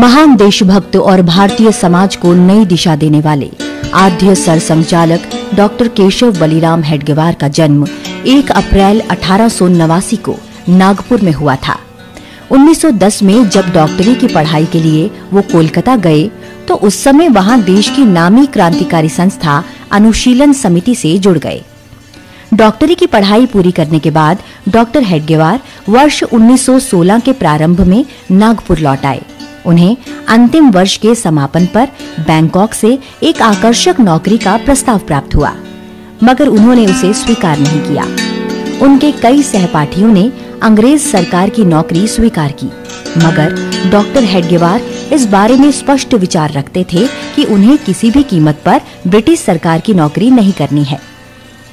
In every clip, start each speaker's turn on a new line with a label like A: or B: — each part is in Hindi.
A: महान देशभक्त और भारतीय समाज को नई दिशा देने वाले आद्य सरसंघचालक डॉक्टर केशव बलिराम हेडगेवार का जन्म 1 अप्रैल 1889 को नागपुर में हुआ था। 1910 में जब डॉक्टरी की पढ़ाई के लिए वो कोलकाता गए तो उस समय वहां देश की नामी क्रांतिकारी संस्था अनुशीलन समिति से जुड़ गए। डॉक्टरी की पढ़ाई पूरी करने के बाद डॉक्टर हेडगेवार वर्ष 1916 के प्रारंभ में नागपुर लौट आए। उन्हें अंतिम वर्ष के समापन पर बैंकॉक से एक आकर्षक नौकरी का प्रस्ताव प्राप्त हुआ, मगर उन्होंने उसे स्वीकार नहीं किया। उनके कई सहपाठियों ने अंग्रेज सरकार की नौकरी स्वीकार की, मगर डॉक्टर हेडगेवार इस बारे में स्पष्ट विचार रखते थे कि उन्हें किसी भी कीमत पर ब्रिटिश सरकार की नौकरी नहीं करनी है।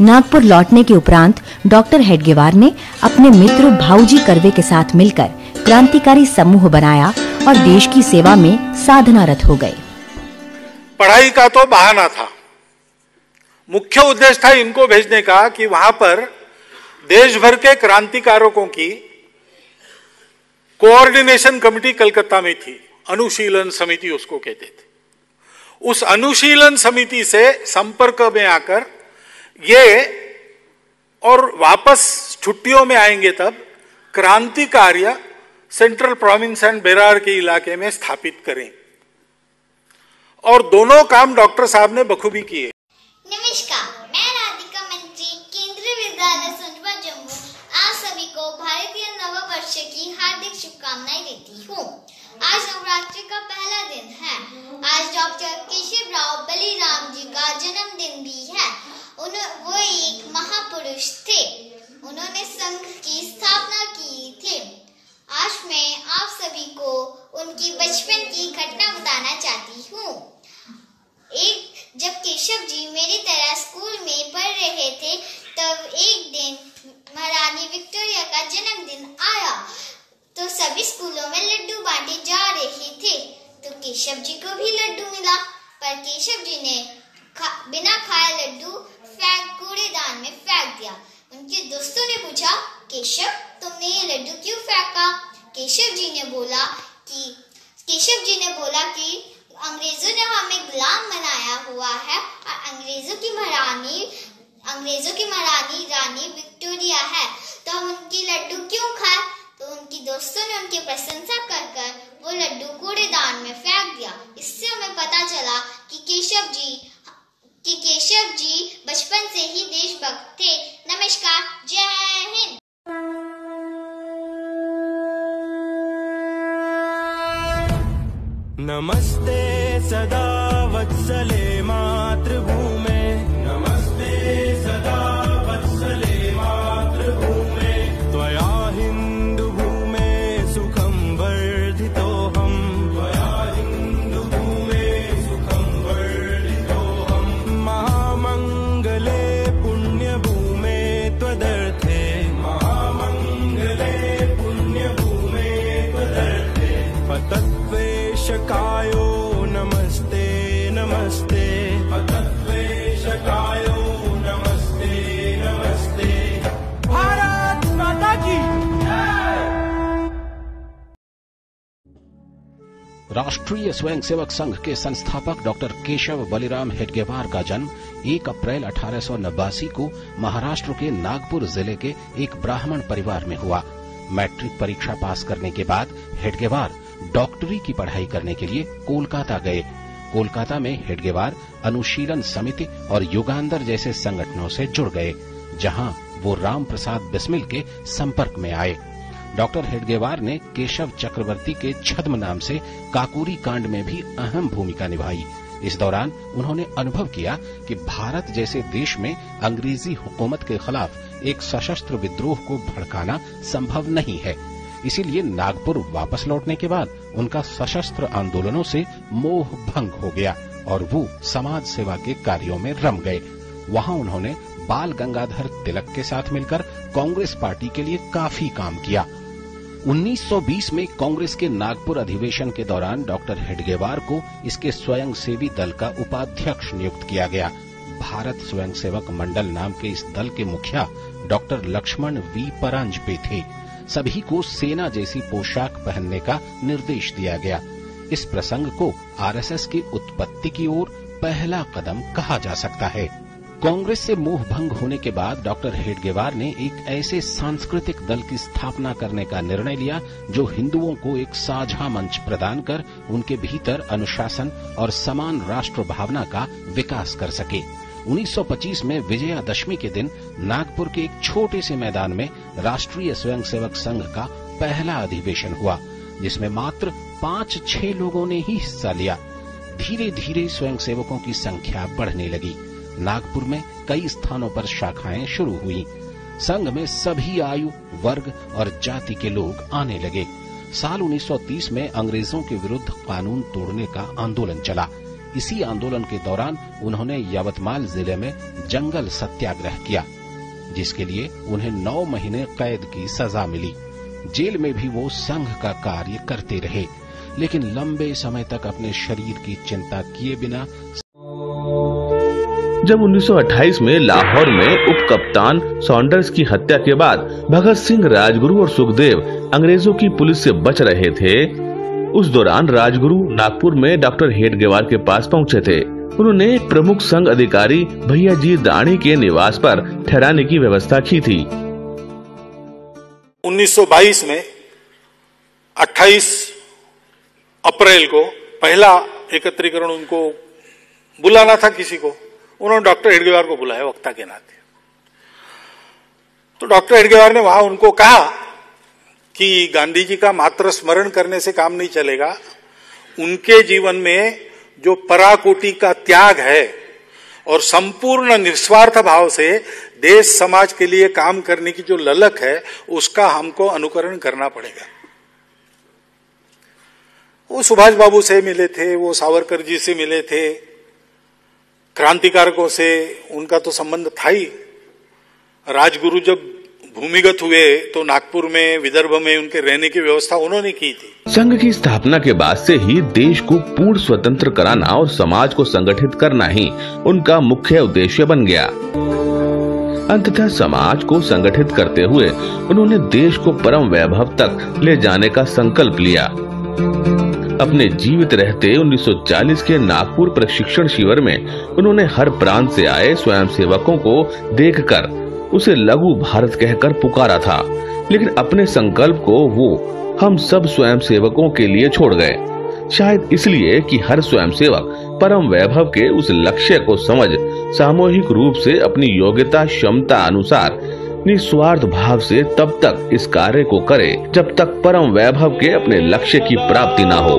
A: नागपुर लौटने के उपरांत डॉक्टर हेडगेवार ने अपने मित्र भाऊजी कर्वे के साथ मिलकर क्रांतिकारी समूह बनाया और देश की सेवा में साधनारत हो गए।
B: पढ़ाई का तो बहाना था, मुख्य उद्देश्य था इनको भेजने का कि वहां पर देश भर के क्रांतिकारकों की कोऑर्डिनेशन कमेटी कलकत्ता में थी, अनुशीलन समिति उसको कहते थे। उस अनुशीलन समिति से संपर्क में आकर ये और वापस छुट्टियों में आएंगे तब क्रांति कार्य सेंट्रल प्रोविंस एंड बेरार के इलाके में स्थापित करें, और दोनों काम डॉक्टर साहब ने बखूबी किए।
C: नमस्कार, मैं राधिका मंत्री, केंद्रीय विद्यालय सुंदरपुर जम्मू आप सभी को भारतीय नववर्ष की हार्दिक शुभकामनाएं देती हूँ। आज नवरात्रि का पहला दिन है। आज डॉक्टर केशवराव बलिराम जी का जन्मदिन भी है। वो एक महापुरुष थे। उन्होंने संघ की स्थापना की थी। आज मैं आप सभी को उनकी बचपन की घटना बताना चाहती हूँ। जब केशव जी मेरी तरह स्कूल में पढ़ रहे थे, तब एक दिन महारानी विक्टोरिया का जन्मदिन आया तो सभी स्कूलों में लड्डू बांटे जा रहे थे। तो केशव जी को भी लड्डू मिला, पर केशव जी ने बिना खाए लड्डू कूड़ेदान में फेंक दिया। उनके दोस्तों ने पूछा, केशव तुमने ये लड्डू क्यों फेंका? केशव जी ने बोला कि अंग्रेजों ने हमें गुलाम बनाया हुआ है और अंग्रेजों की महारानी रानी विक्टोरिया है, तो हम उनकी लड्डू क्यों खाएं? तो उनकी दोस्तों ने उनकी प्रशंसा कर वो लड्डू कूड़ेदान में फेंक दिया। इससे हमें पता चला कि केशव जी बचपन से ही देशभक्त थे। नमस्कार, जय हिंद।
D: नमस्ते सदा वत्सले मातृभूमे, नमस्ते सदा वत्सले मातृभूमे, त्वया हिन्दु भूमे सुखं वर्धितोऽहम्, त्वया हिन्दु भूमे सुखं वर्धितोऽहम्, महामङ्गले पुण्यभूमे त्वदर्थे, महामङ्गले पुण्यभूमे त्वदर्थे, पतत्वेशकायो नमस्ते नमस्ते, पतत्वेशकायो नमस्ते नमस्ते, भारत माता की जय।
E: राष्ट्रीय स्वयंसेवक संघ के संस्थापक डॉक्टर केशव बलिराम हेडगेवार का जन्म 1 अप्रैल 1889 को महाराष्ट्र के नागपुर जिले के एक ब्राह्मण परिवार में हुआ। मैट्रिक परीक्षा पास करने के बाद हेडगेवार डॉक्टरी की पढ़ाई करने के लिए कोलकाता गए। कोलकाता में हेडगेवार अनुशीलन समिति और युगांधर जैसे संगठनों से जुड़ गए, जहां वो राम प्रसाद बिस्मिल के संपर्क में आए। डॉक्टर हेडगेवार ने केशव चक्रवर्ती के छद्म नाम से काकोरी कांड में भी अहम भूमिका निभाई। इस दौरान उन्होंने अनुभव किया कि भारत जैसे देश में अंग्रेजी हुकूमत के खिलाफ एक सशस्त्र विद्रोह को भड़काना संभव नहीं है। इसीलिए नागपुर वापस लौटने के बाद उनका सशस्त्र आंदोलनों से मोह भंग हो गया और वो समाज सेवा के कार्यों में रम गए। वहां उन्होंने बाल गंगाधर तिलक के साथ मिलकर कांग्रेस पार्टी के लिए काफी काम किया। 1920 में कांग्रेस के नागपुर अधिवेशन के दौरान डॉक्टर हेडगेवार को इसके स्वयंसेवी दल का उपाध्यक्ष नियुक्त किया गया। भारत स्वयंसेवक मंडल नाम के इस दल के मुखिया डॉक्टर लक्ष्मण वी परांजपे थे। सभी को सेना जैसी पोशाक पहनने का निर्देश दिया गया। इस प्रसंग को आरएसएस की उत्पत्ति की ओर पहला कदम कहा जा सकता है। कांग्रेस से मोह भंग होने के बाद डॉक्टर हेडगेवार ने एक ऐसे सांस्कृतिक दल की स्थापना करने का निर्णय लिया जो हिंदुओं को एक साझा मंच प्रदान कर उनके भीतर अनुशासन और समान राष्ट्र भावना का विकास कर सके। 1925 में विजयादशमी के दिन नागपुर के एक छोटे से मैदान में राष्ट्रीय स्वयंसेवक संघ का पहला अधिवेशन हुआ, जिसमें मात्र 5-6 लोगों ने ही हिस्सा लिया। धीरे धीरे स्वयंसेवकों की संख्या बढ़ने लगी। नागपुर में कई स्थानों पर शाखाएं शुरू हुई। संघ में सभी आयु, वर्ग और जाति के लोग आने लगे। साल 1930 में अंग्रेजों के विरुद्ध कानून तोड़ने का आंदोलन चला। इसी आंदोलन के दौरान उन्होंने यवतमाल जिले में जंगल सत्याग्रह किया, जिसके लिए उन्हें 9 महीने कैद की सजा मिली। जेल में भी वो संघ का कार्य करते रहे, लेकिन लंबे समय तक अपने शरीर की चिंता किए बिना।
F: जब 1928 में लाहौर में उप कप्तान सॉन्डर्स की हत्या के बाद भगत सिंह, राजगुरु और सुखदेव अंग्रेजों की पुलिस से बच रहे थे, उस दौरान राजगुरु नागपुर में डॉक्टर हेडगेवार के पास पहुंचे थे। उन्होंने एक प्रमुख संघ अधिकारी भैया जी दाणी के निवास पर ठहराने की व्यवस्था की थी।
B: 1922 में 28 अप्रैल को पहला एकत्रीकरण उनको बुलाना था किसी को। उन्होंने डॉक्टर हेडगेवार को बुलाया वक्ता के नाते। तो डॉक्टर हेडगेवार ने वहां उनको कहा कि गांधी जी का मात्र स्मरण करने से काम नहीं चलेगा। उनके जीवन में जो पराकोटि का त्याग है और संपूर्ण निस्वार्थ भाव से देश समाज के लिए काम करने की जो ललक है, उसका हमको अनुकरण करना पड़ेगा। वो सुभाष बाबू से मिले थे, वो सावरकर जी से मिले थे, क्रांतिकारकों से उनका तो संबंध था ही। राजगुरु जब भूमिगत हुए तो नागपुर में, विदर्भ में उनके रहने की व्यवस्था उन्होंने की थी।
F: संघ की स्थापना के बाद से ही देश को पूर्ण स्वतंत्र कराना और समाज को संगठित करना ही उनका मुख्य उद्देश्य बन गया। अंततः समाज को संगठित करते हुए उन्होंने देश को परम वैभव तक ले जाने का संकल्प लिया। अपने जीवित रहते 1940 के नागपुर प्रशिक्षण शिविर में उन्होंने हर प्रांत से आए स्वयंसेवकों को देखकर उसे लघु भारत कहकर पुकारा था, लेकिन अपने संकल्प को वो हम सब स्वयंसेवकों के लिए छोड़ गए। शायद इसलिए कि हर स्वयंसेवक परम वैभव के उस लक्ष्य को समझ सामूहिक रूप से अपनी योग्यता क्षमता अनुसार निस्वार्थ भाव से तब तक इस कार्य को करे जब तक परम वैभव के अपने लक्ष्य की प्राप्ति न हो।